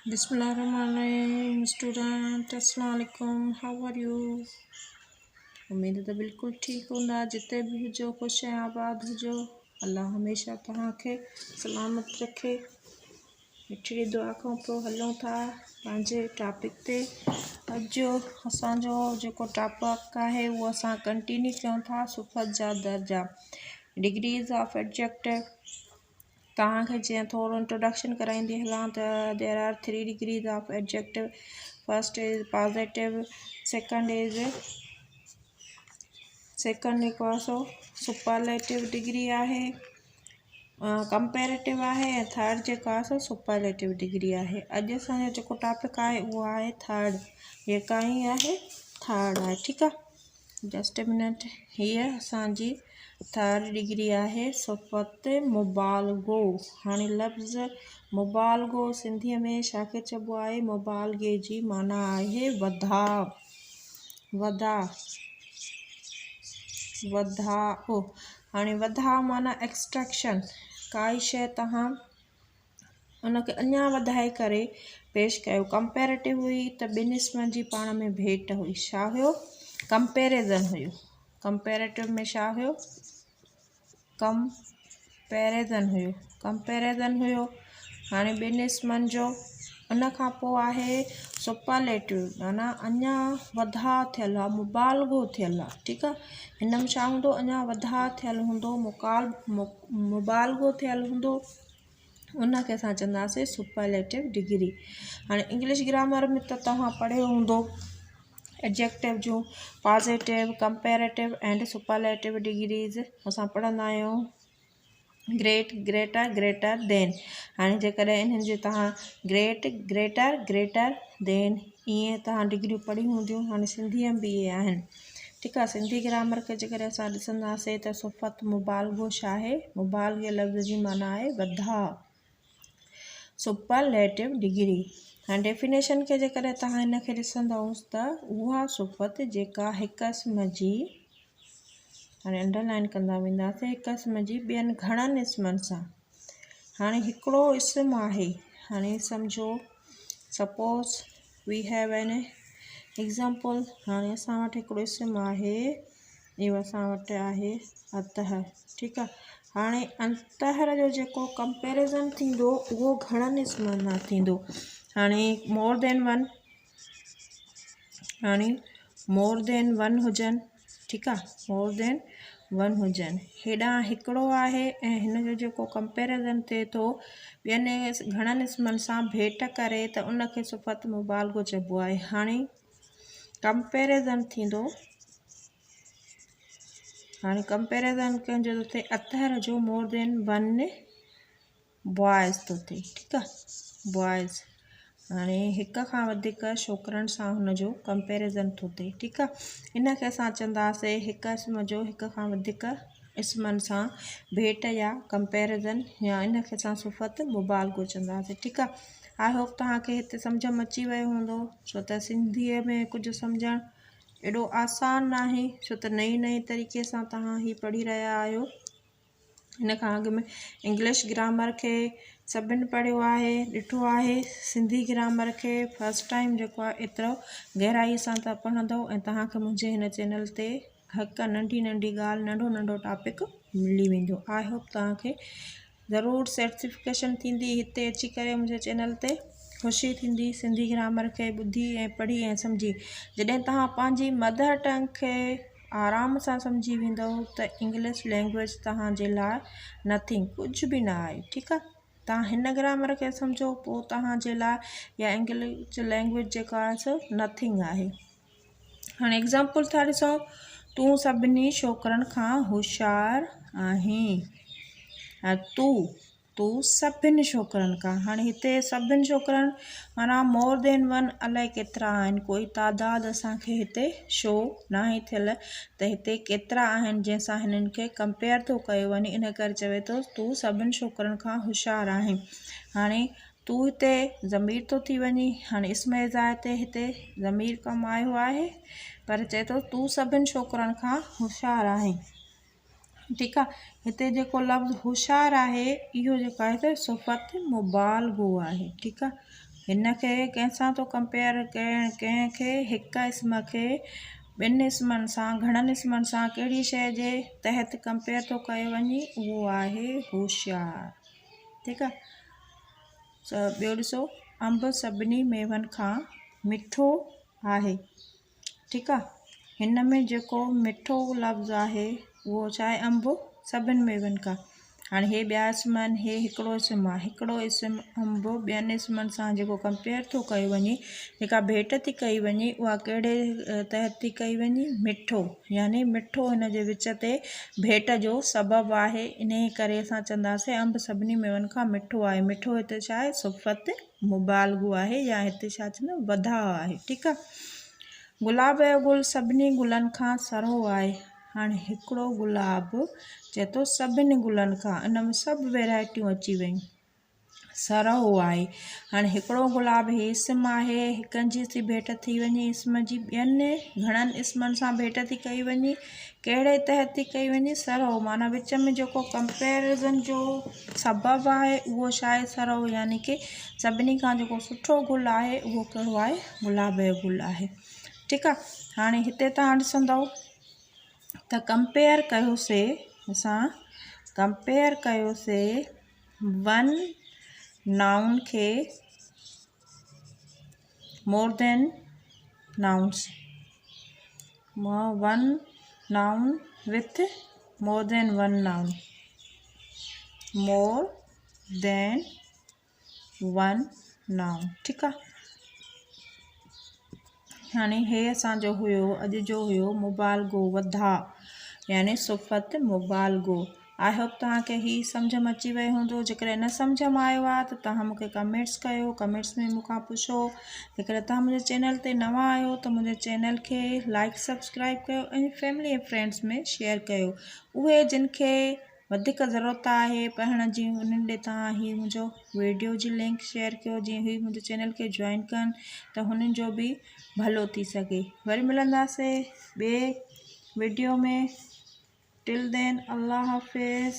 बिस्मिल्लाहिर्रहमानिर्रहीम स्टूडेंट अस्सलाम वालेकुम हाउ आर यू। उम्मीद तो बिल्कुल ठीक हूंदा जिते भी हुजो खुश ऐं आबाद हुजो। अल्लाह हमेशा तव्हांखे सलामत रखे। मिठड़ी दुआ खां पोइ हलूं था पंहिंजे टॉपिक ते। अॼु जो असांजो जेको टॉपिक आहे उहो असां कंटिन्यू कयूं था सिफ़त जा दर्जा डिग्रीज़ ऑफ एडजेक्टिव। तव्हांखे जीअं थोरो इंट्रोडक्शन कराईंदी हलां त there are 3 degrees of adjective. First is positive, second जेको आहे सो सुपरलेटिव डिग्री आहे, कंपेरेटिव आहे, ऐं थर्ड जेको आहे सो सुपरलेटिव डिग्री आहे। अॼु असांजो जेको टॉपिक आहे उहो आहे थर्ड, जेका ई आहे थर्ड आहे। ठीकु आहे, जस्ट अ मिनट। हीअ असांजी थर्ड डिग्री आहे सिफ़त मुबालगो। हाणे लफ़्ज़ मुबालगो सिंधीअ में छाखे चइबो आहे? मुबालगे जी माना आहे वधाउ। हाणे वधाउ माना एक्सट्रैक्शन। काई शइ तव्हां उनखे अञा वधाए करे पेश कयो। कंपेरेटिव हुई त ॿिनि इस्मनि जी पाण में भेट हुई। छा हुयो? कंपेरिज़न हुयो। कंपेरेटिव में छा हुयो? कंपेरिज़न हुयो। हाणे ॿिनि इस्मनि जो। उन खां पोइ आहे सुपरलेटिव, माना अञा वधाउ थियल आहे, मुबालगो थियल आहे। ठीकु आहे, हिन में छा हूंदो? अञा वधाउ थियल हूंदो, मुबालगो थियल हूंदो, उनखे असां चवंदासीं सुपरलेटिव डिग्री। हाणे इंग्लिश ग्रामर में त तव्हां पढ़ियो हूंदो एडजेक्टिव जूं positive, comparative and superlative degrees असां पढ़ंदा आहियूं। Great, greater, greater than. हाणे जेकॾहिं इन्हनि जी तव्हां ग्रेट, ग्रेटर, ग्रेटर देन ईअं तव्हां डिग्रियूं पढ़ी हूंदियूं। हाणे सिंधीअ में बि इहे आहिनि। ठीकु आहे, सिंधी ग्रामर खे जेकॾहिं असां ॾिसंदासीं त सिफ़त मुबालगो छा आहे? मुबालगे लफ़्ज़ जी माना आहे वधाउ, सुपरलेटिव डिग्री। हाणे डेफिनेशन खे जेकॾहिं तव्हां हिनखे ॾिसंदव त उहा सिफ़त जेका हिकु इस्म जी, हाणे अंडरलाइन कंदा वेंदासीं, हिकु इस्म जी ॿियनि घणनि इस्मनि सां। हाणे हिकिड़ो इस्म आहे, हाणे सम्झो suppose we have an example. हाणे असां वटि हिकिड़ो इस्म आहे, इहो असां वटि आहे अतहर। ठीकु आहे, हाणे अतहर जो जेको कंपेरिज़न थींदो उहो घणनि इस्मनि सां थींदो। हाणे मोर देन वन हुजनि। ठीकु आहे, मोर देन वन हुजनि। हेॾां हिकिड़ो आहे ऐं हिन जो जेको कंपेरिज़न थिए थो ॿियनि घणनि इस्मनि सां भेट करे त उनखे सिफ़त मुबालगो चइबो आहे। हाणे कंपेरिज़न थींदो, हाणे कंपेरिज़न कंहिंजो थो थिए? अतहर जो मोर देन वन बॉयज़ थो थिए। ठीकु आहे, बॉयज़। हाणे हिक खां वधीक छोकिरनि सां हुनजो कंपेरिज़न थो थिए। ठीकु आहे, इनखे असां चवंदासीं हिक इस्म जो हिक खां वधीक इस्मनि सां भेट या कंपेरिज़न, या इनखे असां सिफ़त मुबालगो चवंदासीं। ठीकु आहे, आई होप तव्हांखे हिते सम्झ में अची वियो हूंदो। छो त सिंधीअ में कुझु सम्झणु एॾो आसान नाहे, छो त नई तरीक़े सां तव्हां ही पढ़ी रहिया आहियो। हिन खां अॻु में इंग्लिश ग्रामर खे सभिनि पढ़ियो आहे, ॾिठो आहे। सिंधी ग्रामर खे फस्ट टाइम जेको आहे एतिरो गहराईअ सां तव्हां पढ़ंदव ऐं तव्हांखे मुंहिंजे हिन चैनल ते हिकु नंढी ॻाल्हि, नंढो टॉपिक मिली वेंदो। आई होप तव्हांखे ज़रूरु सर्टिफिकेशन थींदी हिते अची करे मुंहिंजे चैनल ते। ख़ुशी थींदी सिंधी ग्रामर खे ॿुधी ऐं पढ़ी ऐं सम्झी। जॾहिं तव्हां पंहिंजी मदर टंग खे आराम सां सम्झी वेंदव त इंग्लिश लैंग्वेज तव्हांजे लाइ नथिंग, कुझु बि न आहे। ठीकु आहे, तव्हां हिन ग्रामर खे सम्झो पोइ तव्हांजे लाइ या इंग्लिश लैंग्वेज जेका आहे सो नथिंग आहे। हाणे एग्ज़ाम्पल था ॾिसूं, तूं सभिनी छोकिरनि खां होशियारु आहीं। तूं सभिनि छोकिरनि खां। हाणे हिते सभिनि छोकिरनि माना मोर देन वन अलाए केतिरा आहिनि, कोई तादाद असांखे हिते शो नाहे थियल त हिते केतिरा आहिनि जंहिंसां हिननि खे कंपेयर थो कयो वञे। इन करे चवे थो तूं सभिनि छोकिरनि खां होशियारु आहीं। हाणे तूं हिते ज़मीर थो थी वञे। हाणे इस्म इज़ाह ते हिते ज़मीर कमु आयो आहे, पर चए थो तूं सभिनि छोकिरनि खां होशियारु आहीं। ठीकु आहे, हिते जेको लफ़्ज़ होशियारु आहे इहो जेको आहे त सिफ़त मुबालगो आहे। ठीकु आहे, हिन खे कंहिंसां थो कंपेयर कंहिंखे हिक इस्म खे ॿिनि इस्मनि सां घणनि इस्मनि सां कहिड़ी शइ जे तहत कंपेयर थो कयो वञे, उहो आहे होशियारु। ठीकु आहे। ॿियो ॾिसो, अंब सभिनी मेवनि खां मिठो आहे। ठीकु आहे। हिन में जेको मिठो लफ़्ज़ु आहे उहो छा आहे, अंब सभिनि मेवनि खां। हाणे हे ॿिया इस्म आहिनि, हे हिकिड़ो इस्म आहे, हिकिड़ो इस्म अंब ॿियनि इस्मनि सां जेको कंपेयर थो कयो वञे, जेका भेट थी कई वञे, उहा कहिड़े तहत थी कई वञे, मिठो, यानी मिठो हिन जे विच ते भेट जो सबबु आहे। इन करे असां चवंदासीं अंब सभिनी मेवनि खां मिठो आहे। मिठो हिते छा आहे, सिफ़त मुबालगो आहे, या हिते छा चवंदा वधाउ आहे। ठीकु आहे। गुलाब जो गुल सभिनी गुलनि खां सरो आहे। हाणे हिकिड़ो गुलाब चए थो सभिनी गुलनि खां, इन में सभु वैरायटियूं अची वियूं, सरो आहे। हाणे हिकिड़ो गुलाब हे इस्म आहे, हिकनि जी थी भेट थी वञे इस्म जी, ॿियनि घणनि इस्मनि सां भेट थी कई वञे, कहिड़े तहत थी कई वञे, सरो, माना विच में जेको कंपेरिज़न जो सबबु आहे उहो छा आहे, सरो, यानी कि सभिनी खां जेको सुठो गुल आहे उहो कहिड़ो आहे, गुलाब जो गुल आहे। ठीकु आहे। हाणे हिते तव्हां ॾिसंदव त कंपेयर कयोसीं, असां कंपेयर कयोसीं वन नाउन खे more than nouns, one noun with more than one noun, more than one noun. ठीकु आहे। हाणे हे असांजो हुयो, अॼु जो हुयो मुबालगो, वधाउ, यानी सिफ़त मुबालगो। आई होप तव्हांखे ही सम्झ में अची वियो हूंदो। जेकॾहिं न सम्झ में आयो आहे त तव्हां मूंखे कमेंट्स कयो, कमेंट्स में मूंखां पुछो। जेकॾहिं तव्हां मुंहिंजे चैनल ते नवां आहियो त मुंहिंजे चैनल खे लाइक सब्सक्राइब कयो ऐं फैमिली ऐं फ्रेंड्स में शेयर कयो। उहे जिन खे वधीक ज़रूरत आहे पढ़ण जी, उन्हनि ॾे तव्हां ही मुंहिंजो वीडियो जी लिंक शेयर कयो, जीअं ही मुंहिंजे चैनल खे जॉइन कनि त हुननि जो बि भलो थी सघे। वरी मिलंदासीं ॿिए वीडियो में। टिल देन, अल्लाह हाफ़िज़।